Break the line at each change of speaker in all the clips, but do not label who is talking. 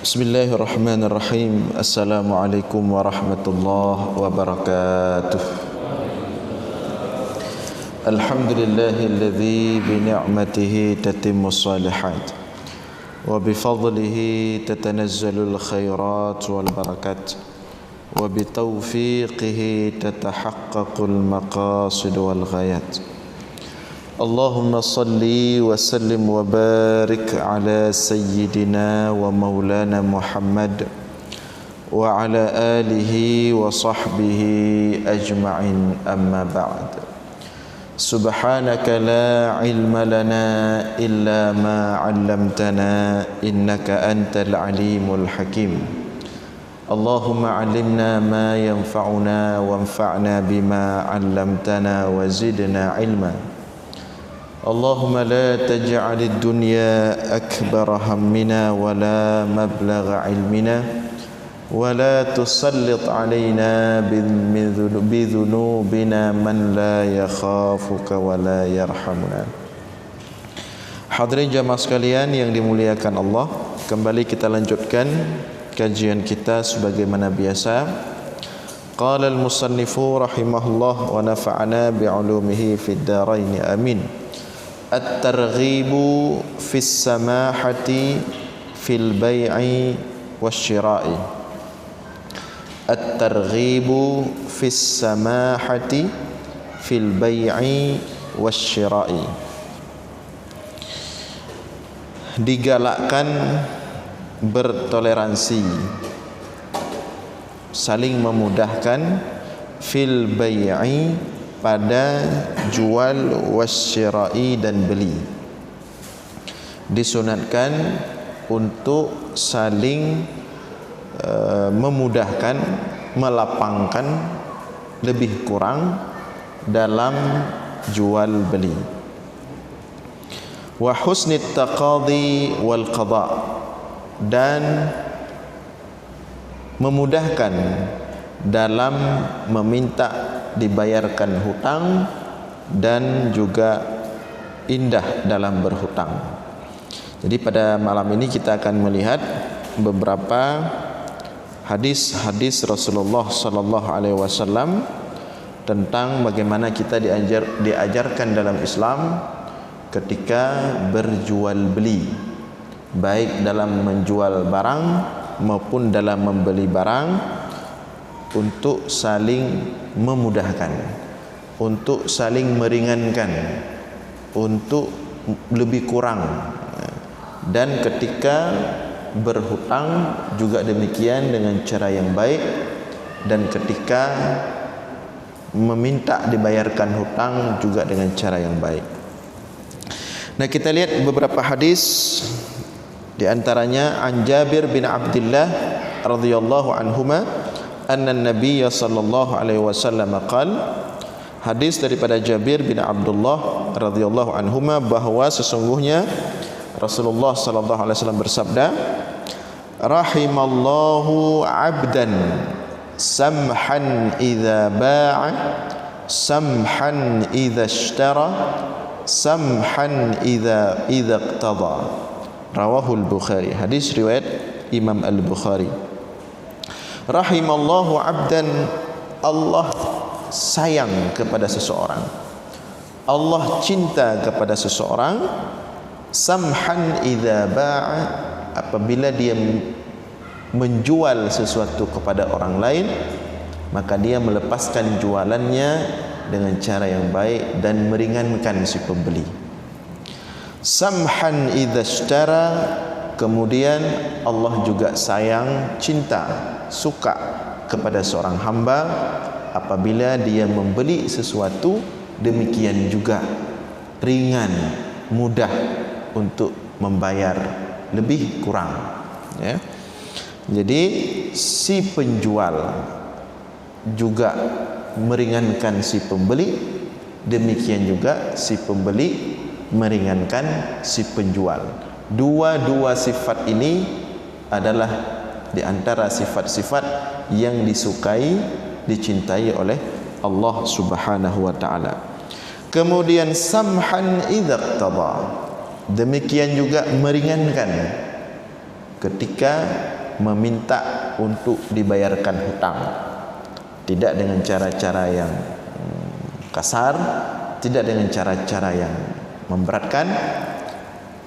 Bismillahirrahmanirrahim. Assalamualaikum warahmatullahi wabarakatuh. Alhamdulillahilladzi bi ni'matihi tatimmus shalihat wa bi fadlihi tatanazzalul khairat wal barakat wa bi taufiqihi tatahaqqaqul maqasid wal ghayat. Allahumma salli wa sallim wa barik ala sayyidina wa maulana Muhammad wa ala alihi wa sahbihi ajma'in, amma ba'd. Subhanaka la ilma lana illa ma 'allamtana innaka antal alimul hakim. Allahumma 'allimna ma yanfa'una wanfa'na bima 'allamtana wa zidna ilma. Allahumma la taj'alid dunya akbara hammina wa la mablagha ilmina wa la tusallit alaina bidhunubina man la yakhafuka wa la yarhamuna. Hadirin jamaah sekalian yang dimuliakan Allah, kembali kita lanjutkan kajian kita sebagaimana biasa. Qala al-musannifu rahimahullah wa nafa'ana bi'ulumihi fid dharain amin. At-targhibu fis samahati fil bai'i wasyira'i. At-targhibu fis samahati fil bai'i wasyira'i. Digalakkan bertoleransi, saling memudahkan, fil bai'i, pada jual wasyira'i dan beli. Disunatkan untuk saling memudahkan, melapangkan lebih kurang dalam jual beli. Wa husnit taqadi wal qada, dan memudahkan dalam meminta dibayarkan hutang dan juga indah dalam berhutang. Jadi pada malam ini kita akan melihat beberapa hadis-hadis Rasulullah sallallahu alaihi wasallam tentang bagaimana kita diajarkan dalam Islam ketika berjual beli, baik dalam menjual barang maupun dalam membeli barang, untuk saling memudahkan, untuk saling meringankan, untuk lebih kurang. Dan ketika berhutang juga demikian dengan cara yang baik, dan ketika meminta dibayarkan hutang juga dengan cara yang baik. Nah, kita lihat beberapa hadis, di antaranya an Jabir bin Abdullah radhiyallahu anhuma anna Nabiy sallallahu alaihi wasallam qala, hadis daripada Jabir bin Abdullah radhiyallahu anhuma bahwa sesungguhnya Rasulullah sallallahu alaihi wasallam bersabda, rahimallahu 'abdan samhan idza ba'a samhan idza ishtara samhan idza iqtada. Rawahul Bukhari. Hadis riwayat Imam Al-Bukhari. Rahimallahu 'abdan, Allah sayang kepada seseorang, Allah cinta kepada seseorang, samhan idza ba'a, apabila dia menjual sesuatu kepada orang lain, maka dia melepaskan jualannya dengan cara yang baik dan meringankan si pembeli. Samhan idza ishtara, kemudian Allah juga sayang, cinta, suka kepada seorang hamba apabila dia membeli sesuatu, demikian juga ringan, mudah untuk membayar, lebih kurang, ya. Jadi si penjual juga meringankan si pembeli, demikian juga si pembeli meringankan si penjual. Dua sifat ini adalah di antara sifat-sifat yang disukai, dicintai oleh Allah Subhanahu wa taala. Kemudian samhan idza iqtada, demikian juga meringankan ketika meminta untuk dibayarkan hutang. Tidak dengan cara-cara yang kasar, tidak dengan cara-cara yang memberatkan,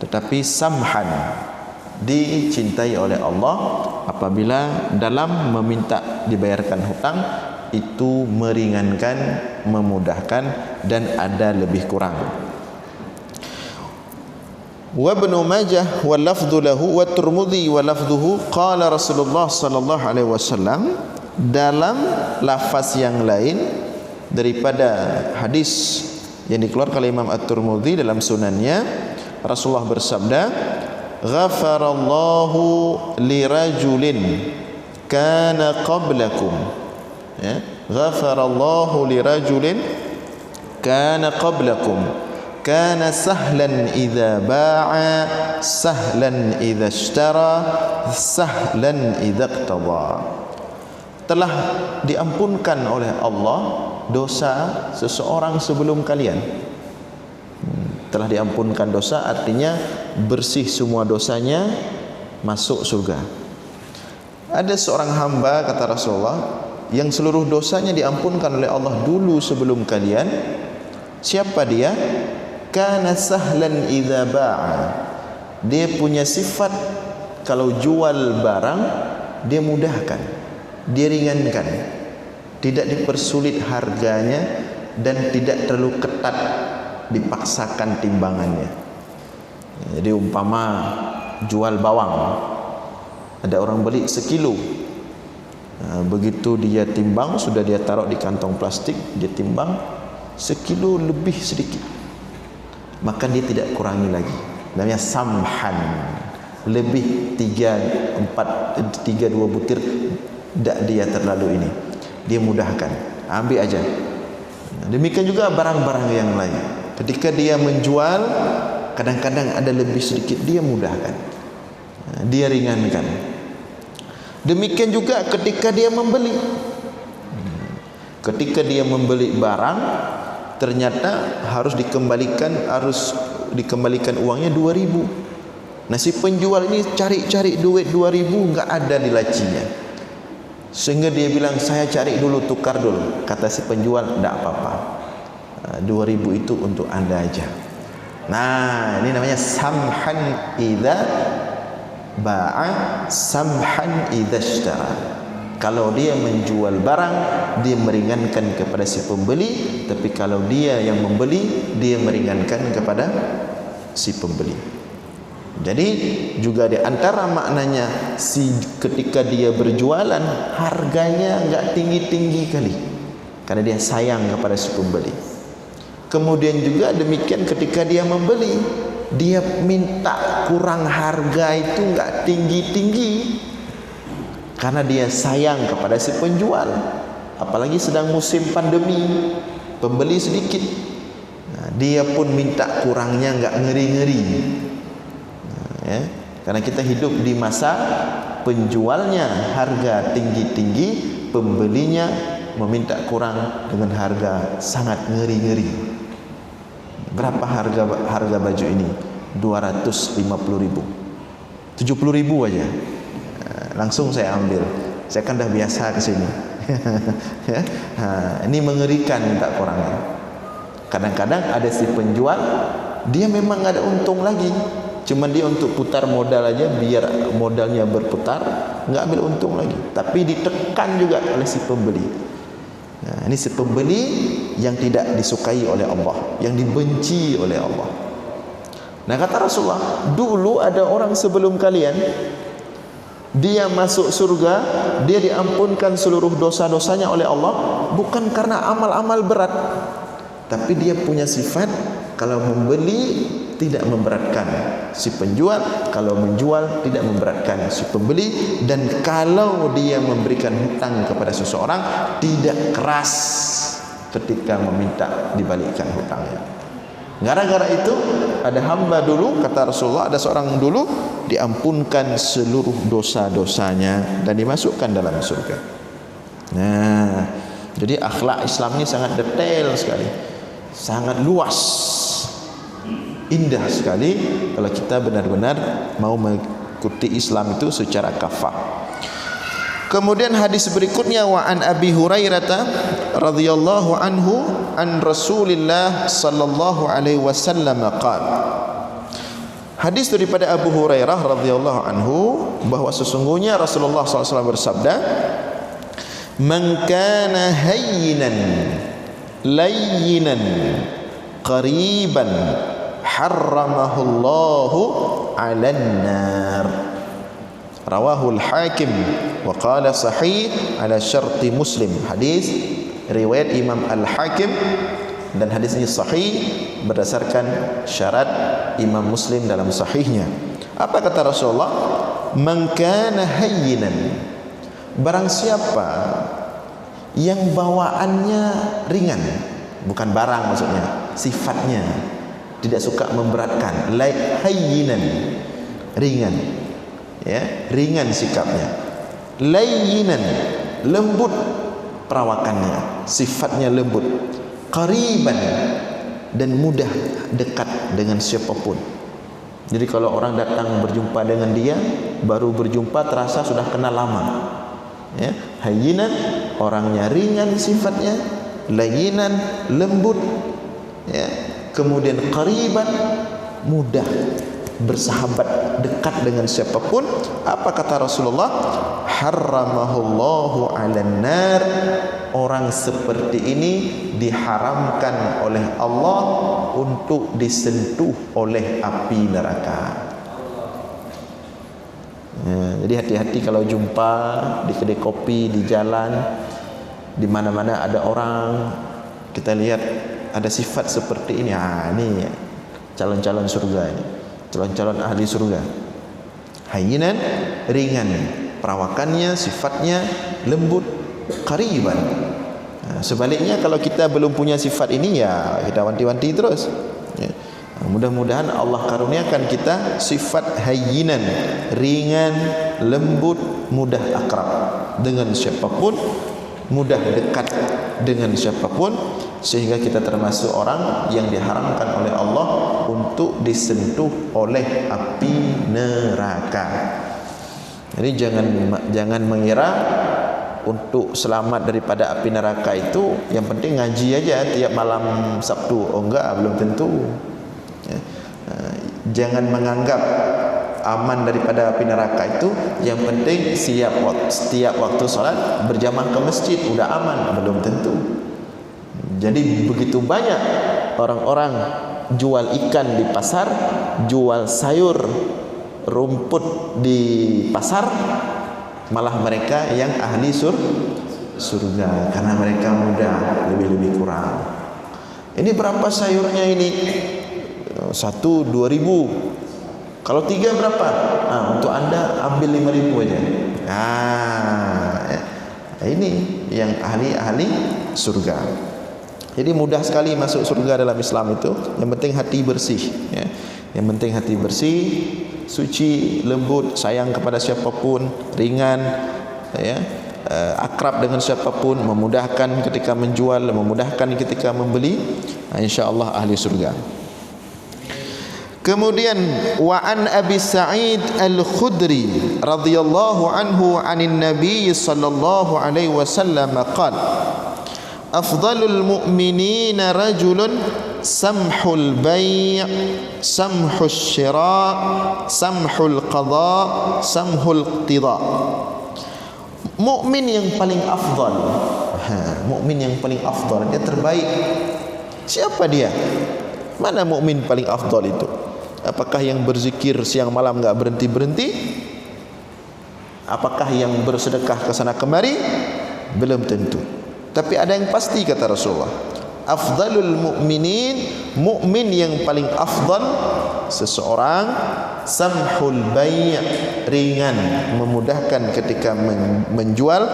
tetapi samhan, dicintai oleh Allah apabila dalam meminta dibayarkan hutang itu meringankan, memudahkan, dan ada lebih kurang. Wa Ibnu Majah wal lafdhu lahu wa Tirmidzi wa lafdhuhu qala Rasulullah sallallahu alaihi wasallam. Dalam lafaz yang lain daripada hadis yang dikeluarkan oleh Imam At-Tirmidzi dalam sunannya, Rasulullah bersabda, ghafarallahu lirajulin kana qablakum, ya, ghafarallahu lirajulin kana qablakum kana sahlan idza ba'a sahlan idza ishtara sahlan idza iqtada. Telah diampunkan oleh Allah dosa seseorang sebelum kalian. Telah diampunkan dosa artinya bersih semua dosanya, masuk surga. Ada seorang hamba, kata Rasulullah, yang seluruh dosanya diampunkan oleh Allah dulu sebelum kalian. Siapa dia? Kana sahlan idza ba'a. Dia punya sifat kalau jual barang dia mudahkan, dia ringankan, tidak dipersulit harganya dan tidak terlalu ketat dipaksakan timbangannya. Jadi umpama jual bawang, ada orang beli sekilo, begitu dia timbang, sudah dia taruh di kantong plastik, dia timbang sekilo lebih sedikit, maka dia tidak kurangi lagi. Namanya samhan, lebih 3-4-3-2 butir, tidak dia terlalu ini, dia mudahkan, ambil aja. Demikian juga barang-barang yang lain, ketika dia menjual kadang-kadang ada lebih sedikit, dia mudahkan, dia ringankan. Demikian juga ketika dia membeli, ketika dia membeli barang ternyata harus dikembalikan uangnya 2.000. Nah, si penjual ini cari-cari duit 2.000 enggak ada di lacinya, sehingga dia bilang, saya cari dulu, tukar dulu. Kata si penjual, tidak apa-apa, 2.000 itu untuk anda aja. Nah, ini namanya samhan idza ba'a, samhan idza ishtara. Kalau dia menjual barang, dia meringankan kepada si pembeli, tapi kalau dia yang membeli, dia meringankan kepada si pembeli. Jadi juga di antara maknanya, ketika dia berjualan harganya enggak tinggi-tinggi kali, karena dia sayang kepada si pembeli. Kemudian juga demikian ketika dia membeli, dia minta kurang harga itu enggak tinggi-tinggi, karena dia sayang kepada si penjual. Apalagi sedang musim pandemi, pembeli sedikit, dia pun minta kurangnya enggak ngeri-ngeri. Ya, karena kita hidup di masa penjualnya harga tinggi-tinggi, pembelinya meminta kurang dengan harga sangat ngeri-ngeri. Berapa harga baju ini? 250.000, 70.000 aja. Langsung saya ambil. Saya kan dah biasa ke sini. Ya, ini mengerikan minta kurangnya. Kadang-kadang ada si penjual, dia memang ada untung lagi, cuma dia untuk putar modal aja, biar modalnya berputar, enggak ambil untung lagi, tapi ditekan juga oleh si pembeli. Nah, ini si pembeli yang tidak disukai oleh Allah, yang dibenci oleh Allah. Nah, kata Rasulullah, dulu ada orang sebelum kalian, dia masuk surga, dia diampunkan seluruh dosa-dosanya oleh Allah, bukan karena amal-amal berat, tapi dia punya sifat kalau membeli tidak memberatkan si penjual, kalau menjual tidak memberatkan si pembeli, dan kalau dia memberikan hutang kepada seseorang tidak keras ketika meminta dibalikkan hutangnya. Gara-gara itu ada hamba dulu, kata Rasulullah, ada seorang dulu diampunkan seluruh dosa-dosanya dan dimasukkan dalam surga. Nah, jadi akhlak Islam ini sangat detail sekali, sangat luas, indah sekali kalau kita benar-benar mau mengikuti Islam itu secara kafah. Kemudian hadis berikutnya, wa an Abi Hurairah radhiyallahu anhu an Rasulillah sallallahu alaihi wasallam qala. Hadis daripada Abu Hurairah radhiyallahu anhu bahwa sesungguhnya Rasulullah SAW bersabda, "Man kana hayyinan layyinan qariban harramahullahu 'alan nar." Rawahul Hakim wa qala sahih ala syarti Muslim. Hadis riwayat Imam Al-Hakim dan hadis ini sahih berdasarkan syarat Imam Muslim dalam sahihnya. Apa kata Rasulullah? Man kana hayyinan, barang siapa yang bawaannya ringan, bukan barang maksudnya, sifatnya tidak suka memberatkan, hayyinan, ringan, ya, ringan sikapnya, layyinan, lembut perawakannya, sifatnya lembut, qariban, dan mudah dekat dengan siapapun. Jadi kalau orang datang berjumpa dengan dia, baru berjumpa terasa sudah kenal lama, ya. Hayyinan, orangnya ringan sifatnya, layyinan, lembut, ya. Kemudian qariban, mudah bersahabat, dekat dengan siapapun. Apa kata Rasulullah? Harramahullahu 'alan nar, orang seperti ini diharamkan oleh Allah untuk disentuh oleh api neraka. Ya, jadi hati-hati kalau jumpa di kedai kopi, di jalan, di mana-mana ada orang, kita lihat ada sifat seperti ini. Ini calon-calon surga ini, calon-calon ahli surga. Hayyinan, ringan perawakannya, sifatnya lembut, qariban. Sebaliknya kalau kita belum punya sifat ini, ya kita wanti-wanti terus, ya. Mudah-mudahan Allah karuniakan kita sifat hayyinan, ringan, lembut, mudah akrab dengan siapapun, mudah dekat dengan siapapun, sehingga kita termasuk orang yang diharamkan oleh Allah untuk disentuh oleh api neraka. Jadi jangan mengira untuk selamat daripada api neraka itu yang penting ngaji aja tiap malam Sabtu. Oh enggak, belum tentu, ya. Jangan menganggap aman daripada api neraka itu yang penting setiap waktu salat berjamaah ke masjid udah aman, belum tentu. Jadi begitu banyak orang-orang jual ikan di pasar, jual sayur, rumput di pasar, malah mereka yang ahli surga karena mereka mudah, lebih kurang. Ini berapa sayurnya ini? 1 2.000. Kalau 3 berapa? Untuk anda ambil 5.000 aja. Ini yang ahli surga. Jadi mudah sekali masuk surga dalam Islam itu. Yang penting hati bersih, ya. Yang penting hati bersih, suci, lembut, sayang kepada siapapun, ringan, ya, akrab dengan siapapun, memudahkan ketika menjual, memudahkan ketika membeli. InsyaAllah ahli surga. Kemudian wa an Abi Sa'id Al-Khudri radhiyallahu anhu 'anin Nabi sallallahu alaihi wasallam qala: afdalul mu'minina rajulun samhul bai', samhul syira', samhul qada', samhul iqtida'. Mukmin yang paling afdal, mukmin yang paling afdal, dia terbaik. Siapa dia? Mana mukmin paling afdal itu? Apakah yang berzikir siang malam enggak berhenti-berhenti? Apakah yang bersedekah ke sana kemari? Belum tentu. Tapi ada yang pasti kata Rasulullah, afdalul mu'minin, mukmin yang paling afdal seseorang, samhul bai', ringan, memudahkan ketika menjual,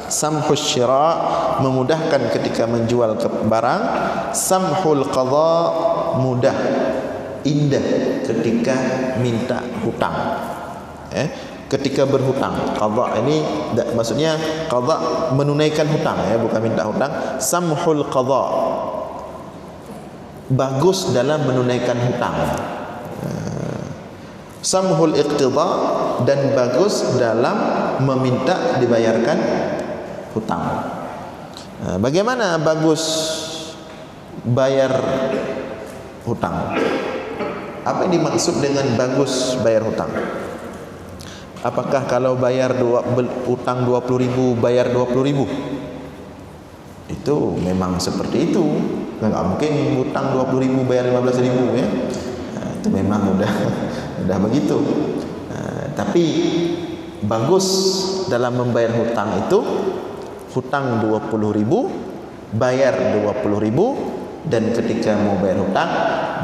samhus syira', memudahkan ketika menjual barang, samhul qada', mudah, indah ketika minta hutang, ketika berhutang. Qada ini maksudnya qada menunaikan hutang, ya, bukan minta hutang. Samhul qada, bagus dalam menunaikan hutang. Samhul iqtidha, dan bagus dalam meminta dibayarkan hutang. Bagaimana bagus bayar hutang? Apa yang dimaksud dengan bagus bayar hutang? Apakah kalau bayar hutang 20.000 bayar 20.000? Itu memang seperti itu. Enggak mungkin hutang 20.000 bayar 15.000 ya. Itu memang udah begitu. Tapi bagus dalam membayar hutang itu hutang 20.000 bayar 20.000, dan ketika mau bayar hutang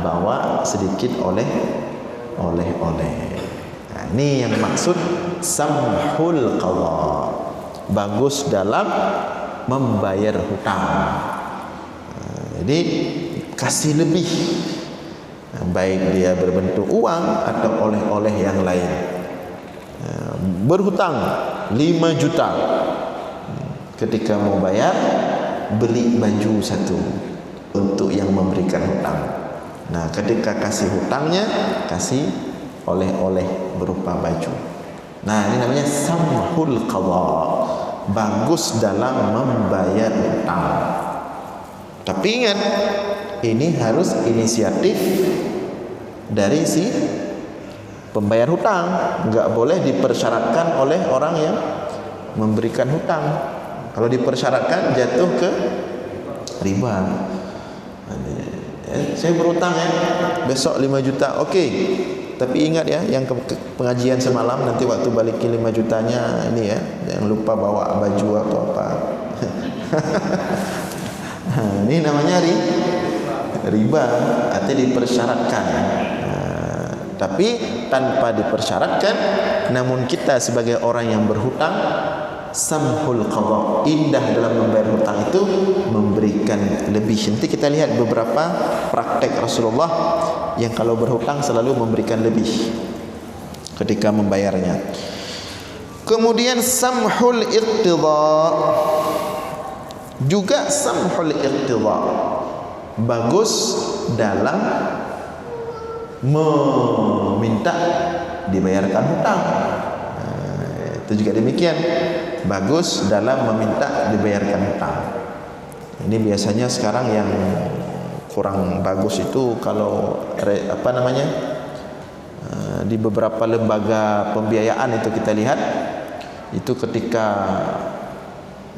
bawa sedikit oleh-oleh. Nah, ini yang maksud samhul qadha, bagus dalam membayar hutang. Jadi kasih lebih, baik dia berbentuk uang atau oleh-oleh yang lain. Berhutang 5 juta, ketika mau bayar beli baju satu untuk yang memberikan hutang. Nah, ketika kasih hutangnya kasih oleh-oleh berupa baju. Nah, ini namanya samhul qadha, bagus dalam membayar hutang. Tapi ingat, ini harus inisiatif dari si pembayar hutang, enggak boleh dipersyaratkan oleh orang yang memberikan hutang. Kalau dipersyaratkan jatuh ke riba. Saya berhutang ya, besok 5 juta. Okey. Tapi ingat ya, yang pengajian semalam nanti waktu balikin 5 jutanya ini ya, jangan lupa bawa baju atau apa. Ini namanya riba, artinya dipersyaratkan. Tapi tanpa dipersyaratkan, namun kita sebagai orang yang berhutang, samhul qadha, indah dalam membayar hutang itu memberikan lebih. Nanti kita lihat beberapa praktek Rasulullah yang kalau berhutang selalu memberikan lebih ketika membayarnya. Kemudian samhul iqtidha, juga samhul iqtidha, bagus dalam meminta dibayarkan hutang. Itu juga demikian, bagus dalam meminta dibayarkan hutang. Ini biasanya sekarang yang kurang bagus itu kalau di beberapa lembaga pembiayaan itu kita lihat, itu ketika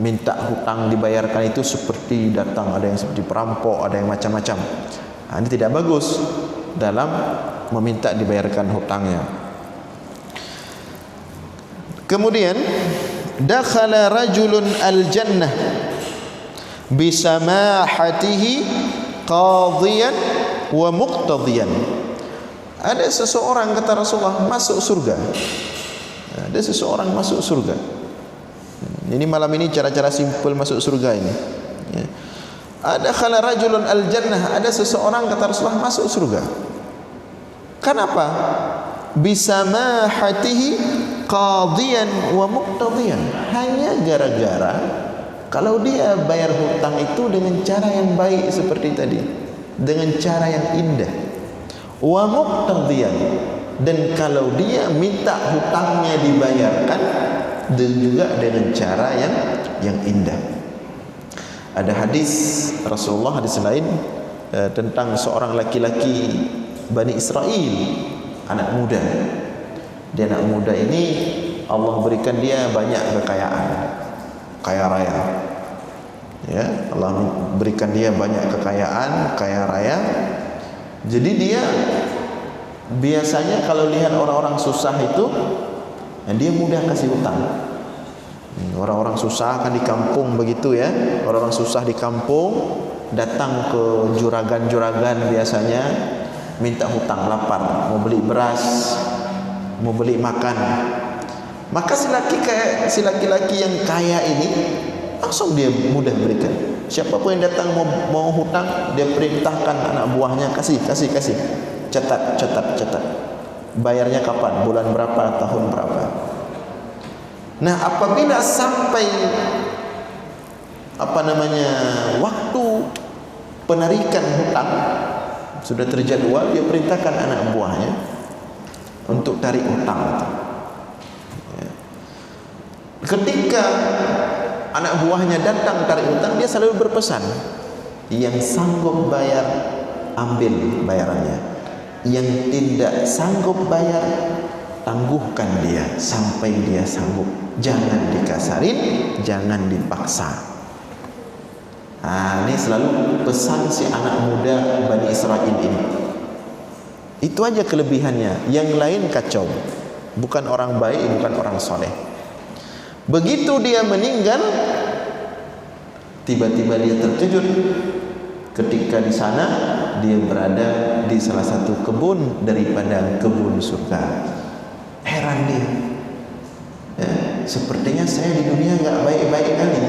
minta hutang dibayarkan itu seperti datang, ada yang seperti perampok, ada yang macam-macam. Nah, ini tidak bagus dalam meminta dibayarkan hutangnya. Kemudian dakhala rajulun al-jannah bisamahatihi qadhiyan wa muqtadhiyan. Ada seseorang, kata Rasulullah, masuk surga. Ada seseorang masuk surga. Ini malam ini cara-cara simpel masuk surga ini. Ada khala rajulun al-jannah, ada seseorang, kata Rasulullah, masuk surga. Kenapa? Bisamahatihi qadhiyan wa muqtadhiyan, hanya gara-gara kalau dia bayar hutang itu dengan cara yang baik seperti tadi, dengan cara yang indah. Wa muqtadhiyan, dan kalau dia minta hutangnya dibayarkan dan juga dengan cara yang indah. Ada hadis Rasulullah, hadis lain tentang seorang laki-laki Bani Israel, anak muda. Dia anak muda ini Allah berikan dia banyak kekayaan, kaya raya. Ya, Allah berikan dia banyak kekayaan, kaya raya. Jadi dia biasanya kalau lihat orang-orang susah itu, dia mudah kasih hutang. Orang-orang susah kan di kampung begitu ya. Orang-orang susah di kampung datang ke juragan-juragan biasanya minta hutang, lapar, mau beli beras, mau beli makan. Maka si laki-laki yang kaya ini langsung dia mudah berikan. Siapapun yang datang mau hutang, dia perintahkan anak buahnya kasih. Catat. Bayarnya kapan? Bulan berapa? Tahun berapa? Nah, apabila sampai waktu penarikan hutang sudah terjadwal, dia perintahkan anak buahnya untuk tarik hutang. Ya. Ketika anak buahnya datang tarik hutang, dia selalu berpesan, yang sanggup bayar ambil bayarannya, yang tidak sanggup bayar tangguhkan dia sampai dia sanggup. Jangan dikasarin, jangan dipaksa. Ini selalu pesan si anak muda Bani Israel ini. Itu aja kelebihannya. Yang lain kacau. Bukan orang baik, bukan orang soleh. Begitu dia meninggal, tiba-tiba dia terkejut ketika di sana dia berada di salah satu kebun daripada kebun surga. Heran dia. Ya, sepertinya saya di dunia enggak baik-baik kali.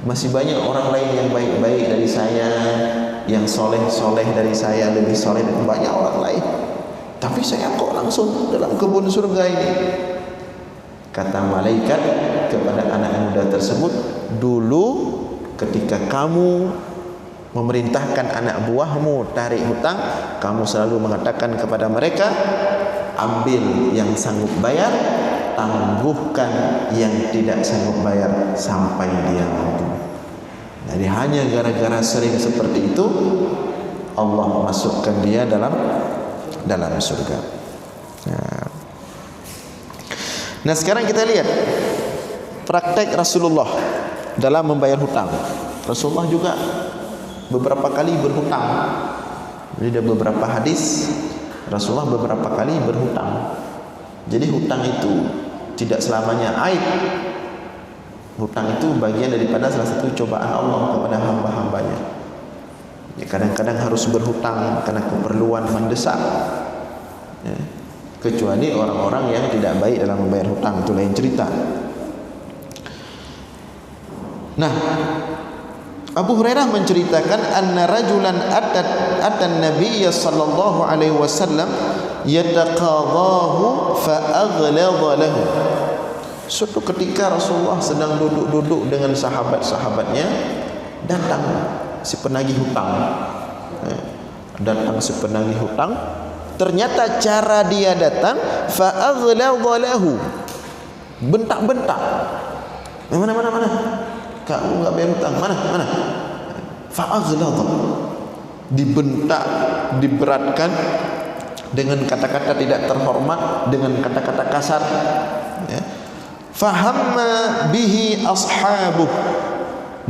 Masih banyak orang lain yang baik-baik dari saya, yang soleh-soleh dari saya, lebih soleh dari banyak orang lain. Tapi saya kok langsung dalam kebun surga ini. Kata malaikat kepada anak muda tersebut, dulu ketika kamu memerintahkan anak buahmu tarik hutang, kamu selalu mengatakan kepada mereka, ambil yang sanggup bayar, tangguhkan yang tidak sanggup bayar sampai dia mampu. Jadi hanya gara-gara sering seperti itu, Allah masukkan dia dalam surga. Nah, sekarang kita lihat praktek Rasulullah dalam membayar hutang. Rasulullah juga beberapa kali berhutang. Jadi ada beberapa hadis Rasulullah beberapa kali berhutang. Jadi hutang itu tidak selamanya aib. Hutang itu bagian daripada salah satu cobaan Allah kepada hamba-hambanya. Ya, kadang-kadang harus berhutang karena keperluan mendesak. Ya, kecuali orang-orang yang tidak baik dalam membayar hutang, itu lain cerita. Nah, Abu Hurairah menceritakan anna rajulan atan Nabiy sallallahu alaihi wasallam yataqadahu fa aghladha lahu. Suatu ketika Rasulullah sedang duduk-duduk dengan sahabat-sahabatnya, datang si penagih hutang. Datang si penagih hutang, ternyata cara dia datang fa aghladha lahu. Bentak-bentak. Mana? Kamu enggak bayar hutang. Mana? Fa aghladha. Dibentak, diberatkan dengan kata-kata tidak terhormat, dengan kata-kata kasar. Ya. Fahamma bihi ashabuh,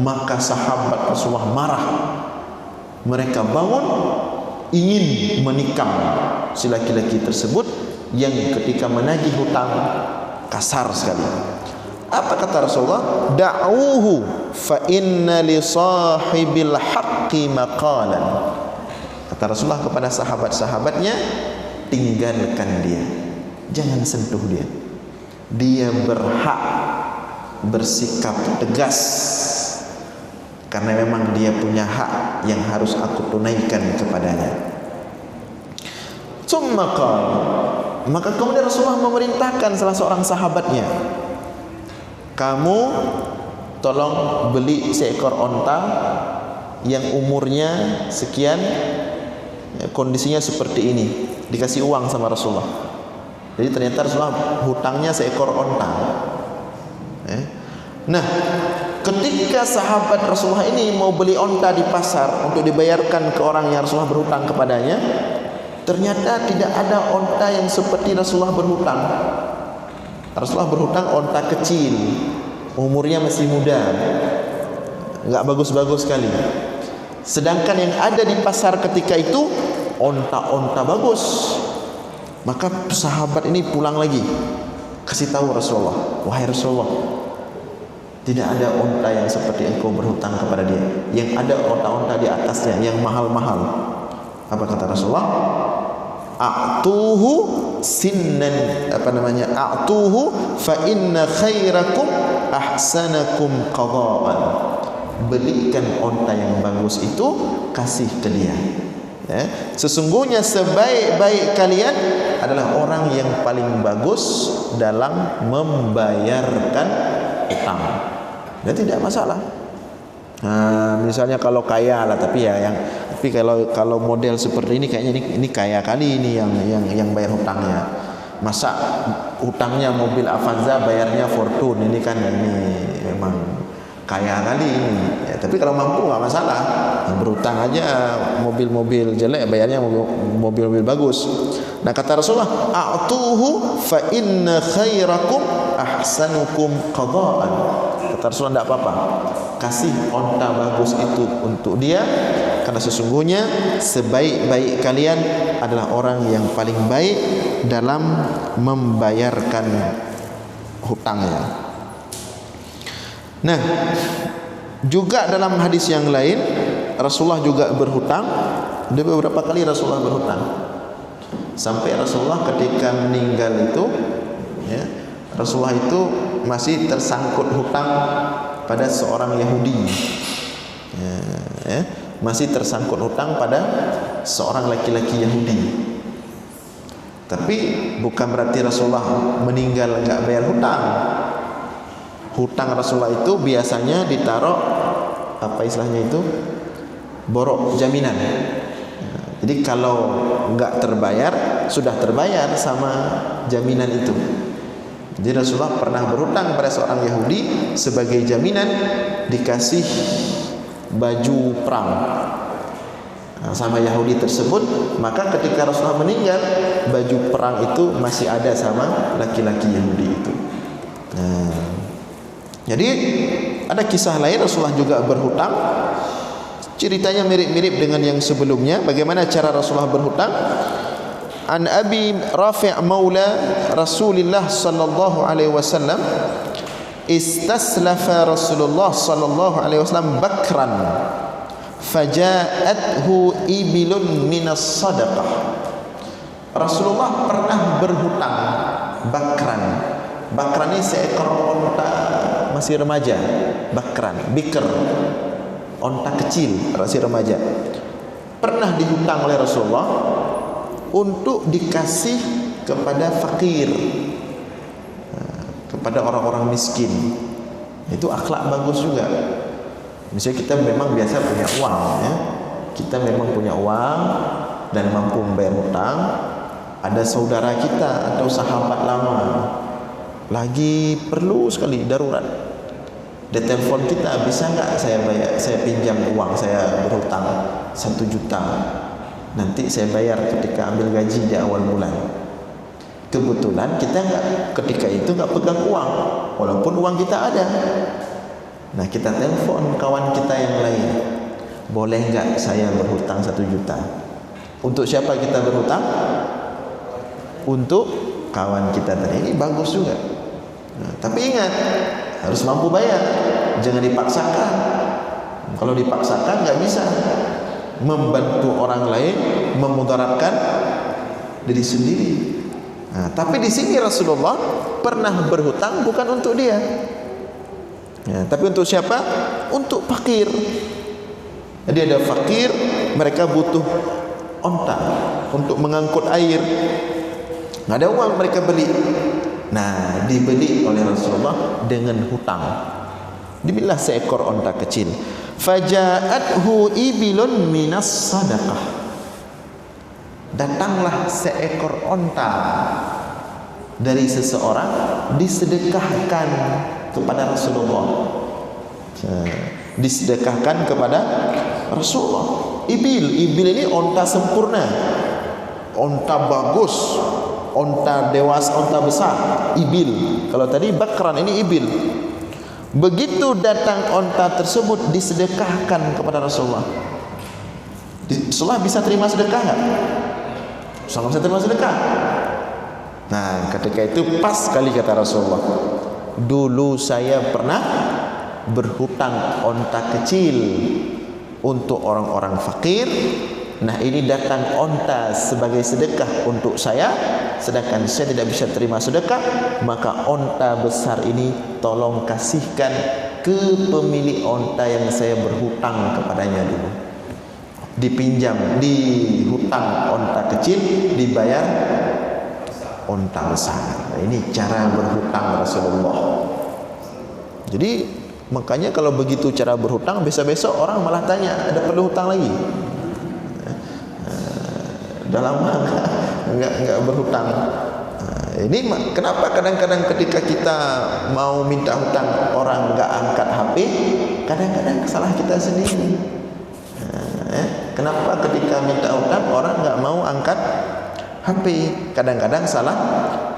maka sahabat Rasulullah marah. Mereka bangun ingin menikam si laki-laki tersebut yang ketika menagih hutang kasar sekali. Apa kata Rasulullah? Da'uhu fa inna li sahibil haqqi maqalan. Kata Rasulullah kepada sahabat-sahabatnya, tinggalkan dia, jangan sentuh dia. Dia berhak bersikap tegas karena memang dia punya hak yang harus aku tunaikan kepadanya. Summa qala, maka kemudian Rasulullah memerintahkan salah seorang sahabatnya, kamu tolong beli seekor onta yang umurnya sekian, kondisinya seperti ini. Dikasih uang sama Rasulullah. Jadi ternyata Rasulullah hutangnya seekor onta. Nah, ketika sahabat Rasulullah ini mau beli onta di pasar untuk dibayarkan ke orang yang Rasulullah berhutang kepadanya, ternyata tidak ada onta yang seperti Rasulullah berhutang. Rasulullah berhutang onta kecil, umurnya masih muda, enggak bagus-bagus sekali. Sedangkan yang ada di pasar ketika itu onta-onta bagus. Maka sahabat ini pulang lagi, kasih tahu Rasulullah, wahai Rasulullah, tidak ada onta yang seperti engkau berhutang kepada dia. Yang ada onta-onta di atasnya yang mahal-mahal. Apa kata Rasulullah? A'tuhu sinnan, a'tuhu fa inna khairakum ahsanakum qada'an. Belikan onta yang bagus itu, kasih ke dia. Ya, sesungguhnya sebaik-baik kalian adalah orang yang paling bagus dalam membayarkan hutang. Dan tidak masalah. Misalnya kalau kaya lah, tapi ya yang Tapi kalau model seperti ini kayaknya ini kaya kali ini yang bayar hutangnya. Masa hutangnya mobil Avanza bayarnya Fortune, ini kan ini memang kaya kali ini. Ya, tapi kalau mampu nggak masalah. Yang berhutang aja mobil-mobil jelek bayarnya mobil-mobil bagus. Nah kata Rasulullah, a'tuhu fa inna khairakum ahsanukum qada'an. Kata Rasulullah, tidak apa-apa, kasih onta bagus itu untuk dia, karena sesungguhnya sebaik-baik kalian adalah orang yang paling baik dalam membayarkan hutangnya. Nah, juga dalam hadis yang lain Rasulullah juga berhutang. Ada beberapa kali Rasulullah berhutang. Sampai Rasulullah ketika meninggal itu, ya, Rasulullah itu masih tersangkut hutang pada seorang Yahudi. Ya, masih tersangkut hutang pada seorang laki-laki Yahudi. Tapi bukan berarti Rasulullah meninggal enggak bayar hutang. Hutang Rasulullah itu biasanya ditaruh apa istilahnya itu? Borok jaminan. Jadi kalau enggak terbayar, sudah terbayar sama jaminan itu. Jadi Rasulullah pernah berhutang pada seorang Yahudi sebagai jaminan dikasih baju perang sama Yahudi tersebut. Maka ketika Rasulullah meninggal, baju perang itu masih ada sama laki-laki Yahudi itu. Jadi ada kisah lain Rasulullah juga berhutang. Ceritanya mirip-mirip dengan yang sebelumnya. Bagaimana cara Rasulullah berhutang? An Abi Rafi' Maula Rasulullah sallallahu alaihi wasallam, istaslafa Rasulullah sallallahu alaihi wasallam bakran faja'athu ibilun minas sadaqah. Rasulullah pernah berhutang bakran. Bakran ini seekor unta masih remaja. Bakran, bikr, onta kecil, masih remaja, pernah dihutang oleh Rasulullah untuk dikasih kepada fakir, kepada orang-orang miskin. Itu akhlak bagus juga. Misalnya kita memang biasa punya uang, ya, kita memang punya uang dan mampu membayar hutang. Ada saudara kita atau sahabat lama lagi perlu sekali, darurat, dia telepon kita, bisa nggak saya pinjam uang, saya berhutang 1 juta, nanti saya bayar ketika ambil gaji di awal bulan. Kebetulan kita ketika itu nggak pegang uang, walaupun uang kita ada. Nah kita telepon kawan kita yang lain, boleh nggak saya berhutang 1 juta? Untuk siapa kita berhutang? Untuk kawan kita tadi. Ini bagus juga. Nah, tapi ingat, harus mampu bayar, jangan dipaksakan. Kalau dipaksakan nggak bisa, membantu orang lain memudaratkan diri sendiri. Nah, tapi di sini Rasulullah pernah berhutang bukan untuk dia, ya, tapi untuk siapa? Untuk fakir. Jadi ada fakir, mereka butuh onta untuk mengangkut air, nggak ada uang, mereka beli. Nah, dibeli oleh Rasulullah dengan hutang. Dibelilah seekor onta kecil. Faja'athu ibilun minas sadaqah. Datanglah seekor onta dari seseorang, disedekahkan kepada Rasulullah. Disedekahkan kepada Rasulullah. Ibil ini onta sempurna, onta bagus, onta dewasa, onta besar, ibil. Kalau tadi bakran, ini ibil. Begitu datang onta tersebut, disedekahkan kepada Rasulullah. Rasulullah bisa terima sedekah nggak? Rasulullah bisa terima sedekah. Nah, ketika itu pas sekali kata Rasulullah, dulu saya pernah berhutang onta kecil untuk orang-orang fakir. Nah, ini datang onta sebagai sedekah untuk saya, sedangkan saya tidak bisa terima sedekah, maka onta besar ini tolong kasihkan ke pemilik onta yang saya berhutang kepadanya dulu. Dipinjam, dihutang onta kecil, dibayar onta besar. Ini cara berhutang Rasulullah. Jadi makanya kalau begitu cara berhutang, besok-besok orang malah tanya, ada perlu hutang lagi? Sudah lama enggak berhutang. Ini kenapa kadang-kadang ketika kita mau minta hutang orang enggak angkat HP, kadang-kadang salah kita sendiri. Kenapa ketika minta hutang orang enggak mau angkat HP? Kadang-kadang salah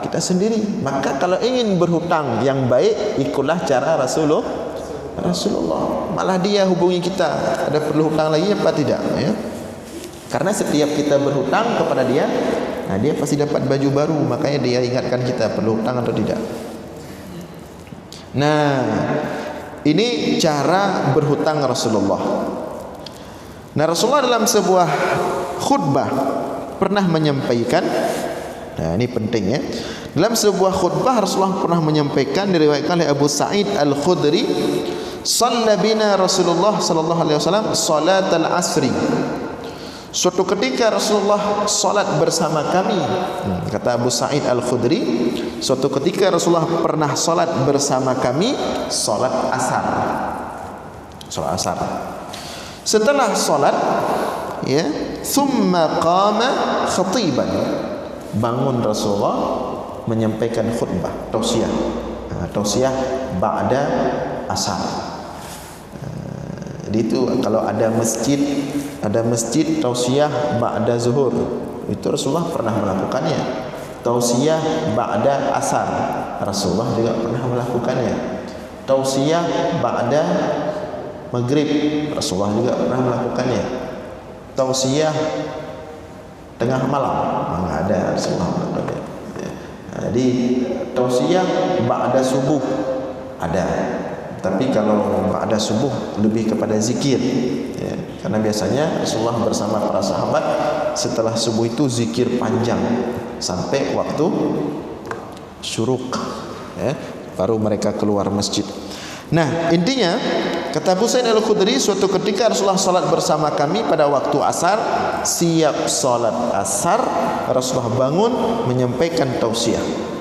kita sendiri. Maka kalau ingin berhutang yang baik, ikutlah cara Rasulullah. Malah dia hubungi kita, ada perlu hutang lagi apa tidak, ya? Karena setiap kita berhutang kepada dia, nah dia pasti dapat baju baru, makanya dia ingatkan kita perlu hutang atau tidak. Nah, ini cara berhutang Rasulullah. Nah, Rasulullah dalam sebuah khutbah pernah menyampaikan, nah ini penting ya. Dalam sebuah khutbah Rasulullah pernah menyampaikan, diriwayatkan oleh Abu Sa'id Al-Khudri, "Shalla bina Rasulullah sallallahu alaihi wasallam salatal asri." Suatu ketika Rasulullah salat bersama kami. Kata Abu Sa'id Al-Khudri, suatu ketika Rasulullah pernah salat bersama kami, salat asar. Salat asar. Setelah salat, ya, thumma qama khatiban. Bangun Rasulullah menyampaikan khutbah, tausiah. Tausiah ba'da asar. Jadi itu kalau ada masjid tausiah ba'da zuhur, itu Rasulullah pernah melakukannya. Tausiah ba'da asar, Rasulullah juga pernah melakukannya. Tausiah ba'da maghrib, Rasulullah juga pernah melakukannya. Tausiah tengah malam, enggak ada, Rasulullah melakukannya. Jadi tausiah ba'da subuh ada. Tapi kalau ba'da subuh lebih kepada zikir, ya. Karena biasanya Rasulullah bersama para sahabat setelah subuh itu zikir panjang sampai waktu syuruk, ya, baru mereka keluar masjid. Nah, intinya kata Abu Sa'id Al-Khudri, suatu ketika Rasulullah salat bersama kami pada waktu asar. Siap salat asar, Rasulullah bangun menyampaikan tausiah.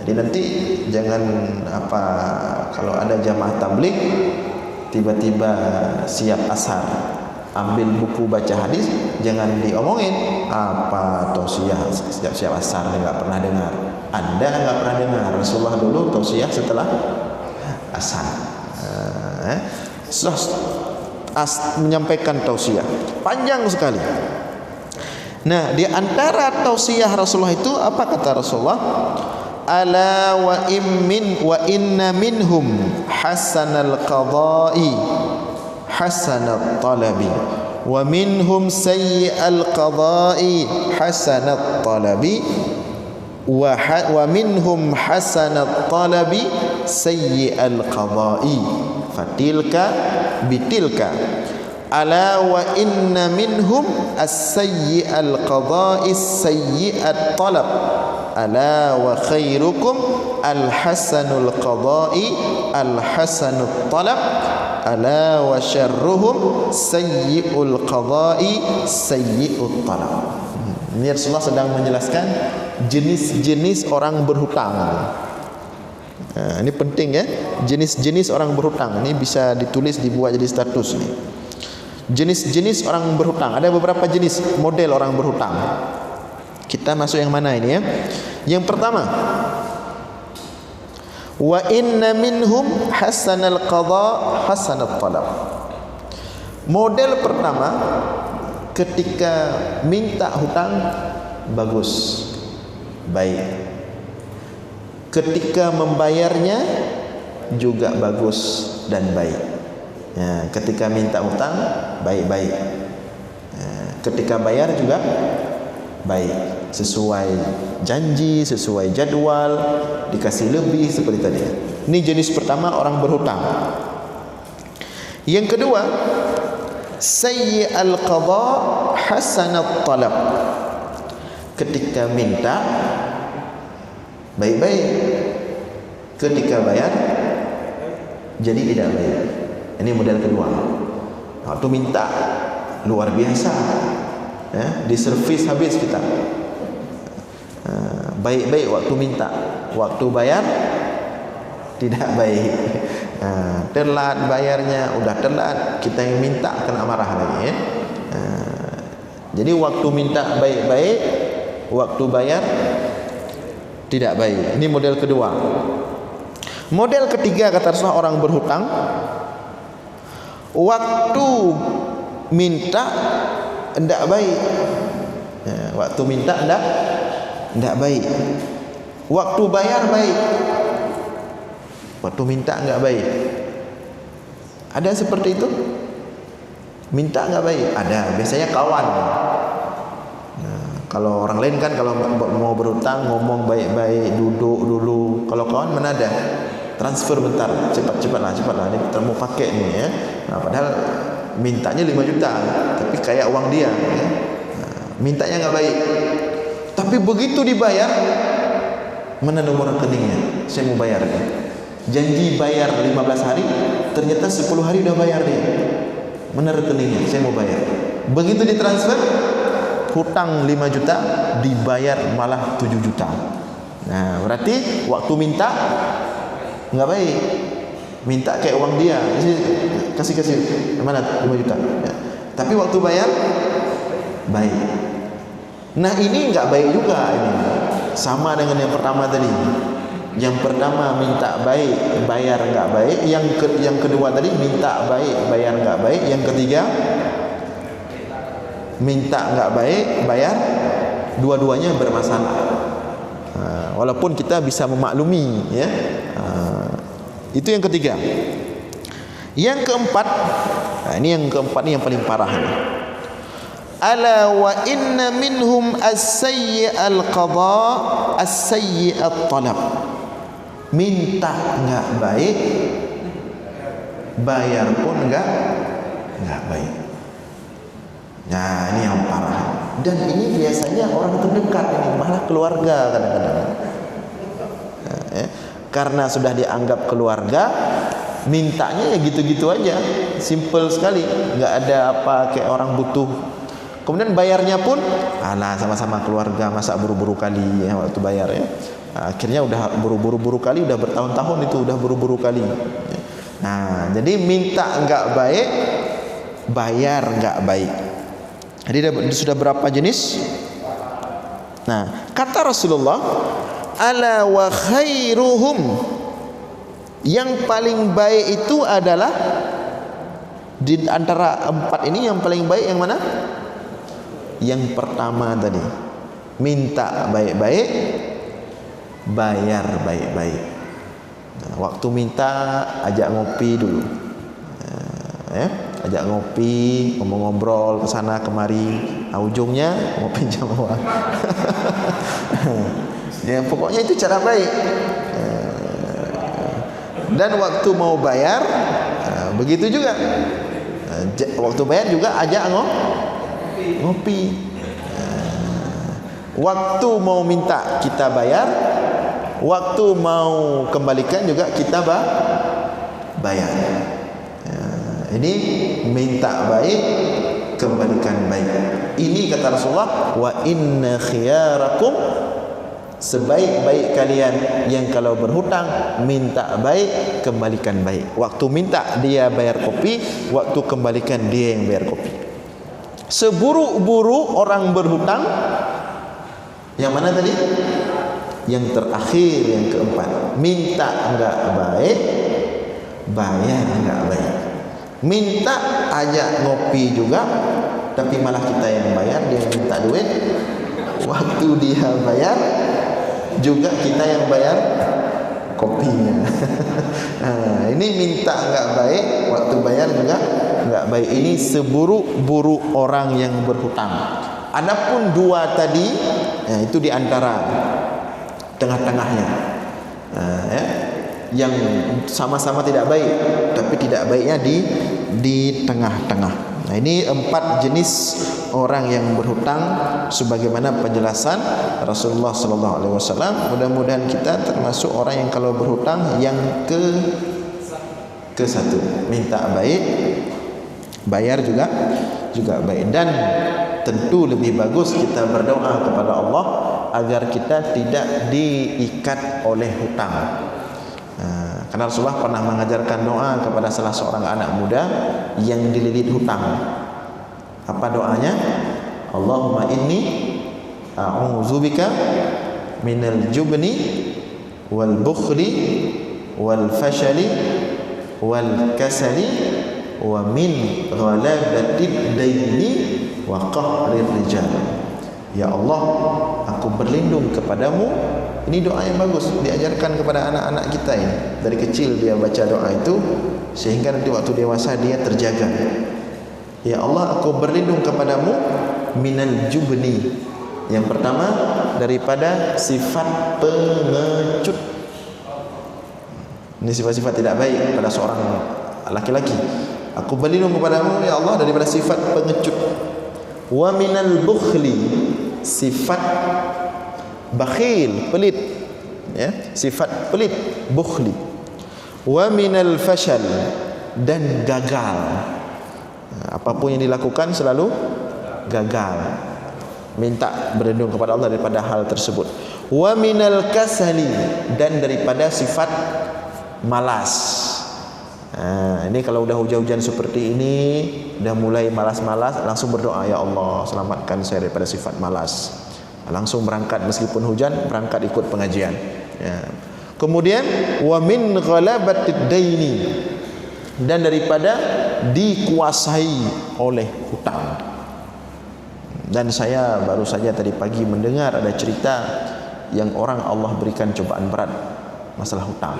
Jadi nanti jangan kalau ada jamaah tabligh tiba-tiba siap asar ambil buku baca hadis, jangan diomongin apa tausiah siap asar, enggak pernah dengar. Anda enggak pernah dengar Rasulullah dulu tausiah setelah asar. Menyampaikan tausiah panjang sekali. Nah, di antara tausiah Rasulullah itu apa kata Rasulullah? Ala wa inna minhum hasanal qada'i hasanat talabi wa minhum sayyi'al qada'i hasanat talabi wa minhum hasanat talabi sayyi'al qada'i fatilka bitilka. Ala wa inna minhum as-sayyi'al qada'i sayyi'at talab. Ala wa khairukum al-hasanul qada'i al-hasanut talab. Ala wa syarruhum sayyi'ul qada'i sayyi'ut talab. Ini Rasulullah sedang menjelaskan jenis-jenis orang berhutang. Nah, ini penting ya, jenis-jenis orang berhutang. Ini bisa ditulis, dibuat jadi status nih. Jenis-jenis orang berhutang. Ada beberapa jenis model orang berhutang. Kita masuk yang mana ini ya? Yang pertama, wa inna minhum hasanal qada hasanat talab. Model pertama, ketika minta hutang bagus, baik. Ketika membayarnya juga bagus dan baik. Ya, ketika minta hutang baik-baik. Ya, ketika bayar juga baik, sesuai janji, sesuai jadwal, dikasih lebih seperti tadi. Ini jenis pertama orang berhutang. Yang kedua, sayyi'al qada hasanat talab. Ketika minta baik-baik, ketika bayar jadi tidak baik. Ini model kedua. Waktu minta luar biasa, ya, diservis habis kita. Baik-baik waktu minta, waktu bayar tidak baik. Telat bayarnya, udah telat, kita yang minta kena marah lagi ya. Jadi waktu minta baik-baik, waktu bayar tidak baik. Ini model kedua. Model ketiga kata Rasulullah, orang berhutang waktu minta tidak baik. Waktu minta tidak baik. Waktu bayar baik. Waktu minta enggak baik. Ada seperti itu? Minta enggak baik? Ada. Biasanya kawan. Kalau orang lain kan kalau mau berhutang ngomong baik-baik, duduk dulu. Kalau kawan mana ada? Transfer bentar, cepatlah, ini kita mau pakai nih ya. Padahal mintanya 5 juta, tapi kayak uang dia ya. Mintanya enggak baik. Tapi begitu dibayar, mana nomor rekeningnya? Saya mau bayar ya. Janji bayar 15 hari, ternyata 10 hari udah bayar dia. Mana rekeningnya? Saya mau bayar. Begitu ditransfer, hutang 5 juta dibayar malah 7 juta. Nah, berarti waktu minta enggak baik. Minta kayak uang dia. Kasih mana 5 juta. Ya. Tapi waktu bayar baik. Nah, ini enggak baik juga ini. Sama dengan yang pertama tadi. Yang pertama minta baik, bayar enggak baik. Yang kedua tadi minta baik, bayar enggak baik. Yang ketiga minta enggak baik, bayar, dua-duanya bermasalah. Walaupun kita bisa memaklumi ya. Itu yang ketiga. Yang keempat, ini yang keempat ini yang paling parah ini. Ala wa inna minhum as-sayyi'al qada as-sayyi'at talab. Minta enggak baik, bayar pun enggak baik. Nah, ini yang parah. Dan ini biasanya orang terdekat ini, malah keluarga kadang-kadang. Karena sudah dianggap keluarga, mintanya ya gitu-gitu aja, simple sekali, enggak ada apa kayak orang butuh. Kemudian bayarnya pun, alah sama-sama keluarga, masa buru-buru kali ya waktu bayar ya. Akhirnya udah buru-buru kali, udah bertahun-tahun itu udah buru-buru kali. Nah, jadi minta enggak baik, bayar enggak baik. Jadi sudah berapa jenis? Nah, kata Rasulullah, ala wa khairuhum, yang paling baik itu adalah di antara empat ini yang paling baik yang mana? Yang pertama tadi, minta baik-baik, bayar baik-baik. Nah, waktu minta ajak ngopi dulu, ya, ajak ngopi, ngobrol ke sana kemari, ujungnya ngopi Jawa. Ya, pokoknya itu cara baik. Dan waktu mau bayar, begitu juga. Waktu bayar juga ajak ngopi. Waktu mau minta kita bayar, waktu mau kembalikan juga kita bayar. Ini minta baik, kembalikan baik. Ini kata Rasulullah, wa inna khiyarakum, sebaik-baik kalian yang kalau berhutang minta baik, kembalikan baik. Waktu minta dia bayar kopi, waktu kembalikan dia yang bayar kopi. Seburuk-buruk orang berhutang yang mana tadi? Yang terakhir, yang keempat, minta enggak baik, bayar enggak baik. Minta ajak ngopi juga, tapi malah kita yang bayar, dia minta duit. Waktu dia bayar juga kita yang bayar kopinya. Nah, ini minta enggak baik, waktu bayar juga enggak baik. Ini seburuk-buruk orang yang berhutang. Adapun dua tadi, itu di antara tengah-tengahnya, ya, yang sama-sama tidak baik, tapi tidak baiknya di tengah-tengah. Nah, ini 4 jenis orang yang berhutang sebagaimana penjelasan Rasulullah sallallahu alaihi wasallam. Mudah-mudahan kita termasuk orang yang kalau berhutang yang ke satu, minta baik, bayar juga baik. Dan tentu lebih bagus kita berdoa kepada Allah agar kita tidak diikat oleh hutang. Karena Rasulullah pernah mengajarkan doa kepada salah seorang anak muda yang dililit hutang. Apa doanya? Allahumma inni a'udzubika minal jubni wal bukhli wal fashali wal kasali wa min ghalabatid daini wa qahrir rijal. Ya Allah, aku berlindung kepadamu. Ini doa yang bagus, diajarkan kepada anak-anak kita ini. Dari kecil dia baca doa itu sehingga nanti waktu dewasa dia terjaga. Ya Allah, aku berlindung kepadamu minal jubni. Yang pertama, daripada sifat pengecut. Ini sifat-sifat tidak baik pada seorang laki-laki. Aku berlindung kepadamu ya Allah daripada sifat pengecut. Wa minal bukhli, sifat bakhil, pelit, ya, sifat pelit, bukhli. Wa minal fashal, dan gagal. Apapun yang dilakukan selalu gagal. Minta berlindung kepada Allah daripada hal tersebut. Wa minal kasali, dan daripada sifat malas. Ini kalau udah hujan-hujan seperti ini, udah mulai malas-malas, langsung berdoa, ya Allah selamatkan saya daripada sifat malas. Langsung berangkat meskipun hujan, berangkat ikut pengajian. Ya. Kemudian wa min ghalabatid daini, dan daripada dikuasai oleh hutang. Dan saya baru saja tadi pagi mendengar ada cerita yang orang Allah berikan cobaan berat masalah hutang.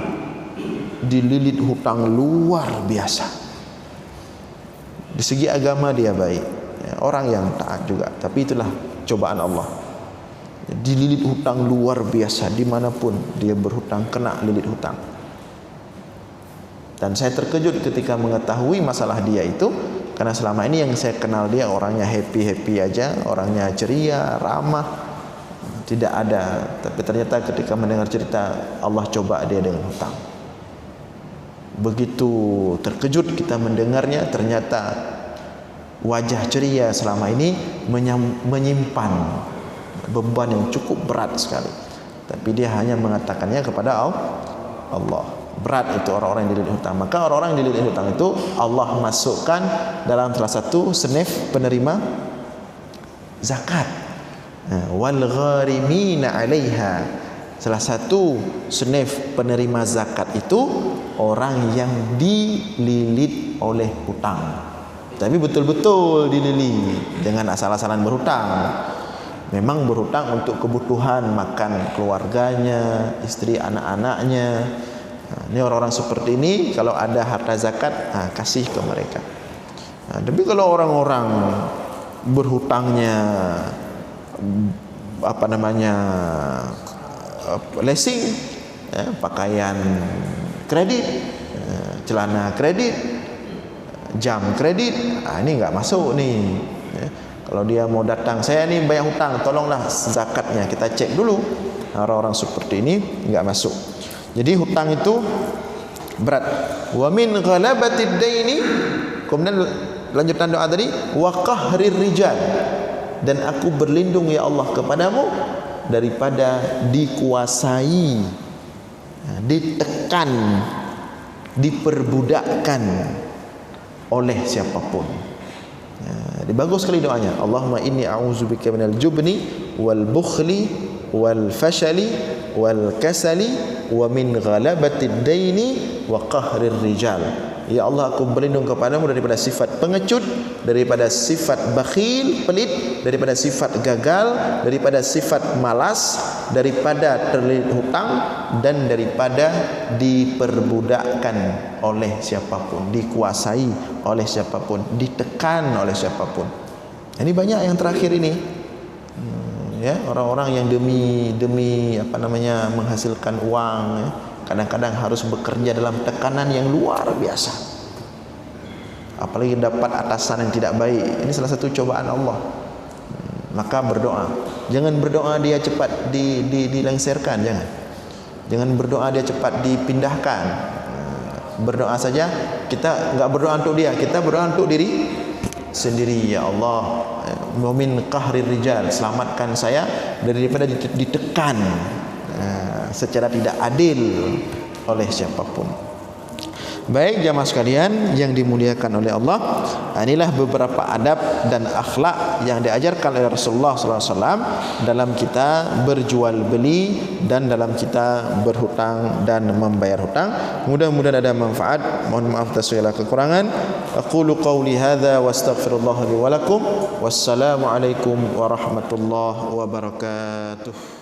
Dililit hutang luar biasa. Di segi agama dia baik, ya, orang yang taat juga, tapi itulah cobaan Allah. Dililit hutang luar biasa, dimanapun dia berhutang kena lilit hutang. Dan saya terkejut ketika mengetahui masalah dia itu, karena selama ini yang saya kenal dia orangnya happy-happy aja, orangnya ceria, ramah, tidak ada. Tapi ternyata ketika mendengar cerita Allah coba dia dengan hutang. Begitu terkejut kita mendengarnya, ternyata wajah ceria selama ini menyimpan beban yang cukup berat sekali. Tapi dia hanya mengatakannya kepada Allah. Berat itu orang-orang yang dililit hutang. Maka orang-orang yang dililit hutang itu Allah masukkan dalam salah satu senif penerima zakat. Wal gharimina 'alaiha. Salah satu senif penerima zakat itu orang yang dililit oleh hutang. Tapi betul-betul dililit, dengan asal-asalan berhutang. Memang berhutang untuk kebutuhan makan keluarganya, istri anak-anaknya. Ini orang-orang seperti ini kalau ada harta zakat, kasih ke mereka. Tapi kalau orang-orang berhutangnya leasing, pakaian kredit, celana kredit, jam kredit, ini enggak masuk nih. Kalau dia mau datang, saya nih bayar hutang, tolonglah zakatnya kita cek dulu. Orang-orang seperti ini enggak masuk. Jadi hutang itu berat. Wa min ghalabatid daini, kemudian lanjutan doa tadi, wa qahrir rijal, dan aku berlindung ya Allah kepadamu daripada dikuasai, ditekan, diperbudakkan oleh siapapun. Bagus sekali doanya. Allahumma inni a'udzubika minal jubni wal bukhli wal fashali wal kasali wa min ghalabatid daini wa qahrir rijal. Ya Allah, aku berlindung kepadamu daripada sifat pengecut, daripada sifat bakhil, pelit, daripada sifat gagal, daripada sifat malas, daripada terlilit hutang, dan daripada diperbudakkan oleh siapapun, dikuasai oleh siapapun, ditekan oleh siapapun. Ini banyak yang terakhir ini. Ya, orang-orang yang demi menghasilkan uang, ya, kadang-kadang harus bekerja dalam tekanan yang luar biasa. Apalagi dapat atasan yang tidak baik. Ini salah satu cobaan Allah. Maka berdoa. Jangan berdoa dia cepat dilengserkan, jangan. Jangan berdoa dia cepat dipindahkan. Berdoa saja, kita enggak berdoa untuk dia, kita berdoa untuk diri sendiri. Ya Allah, min qahrir rijal, selamatkan saya daripada ditekan secara tidak adil oleh siapapun. Baik jamaah sekalian yang dimuliakan oleh Allah, inilah beberapa adab dan akhlak yang diajarkan oleh Rasulullah SAW dalam kita berjual beli dan dalam kita berhutang dan membayar hutang. Mudah-mudahan ada manfaat. Mohon maaf atas segala kekurangan. Aqulu qawli hadza wa astaghfirullah li wa lakum. Wassalamu alaikum warahmatullahi wabarakatuh.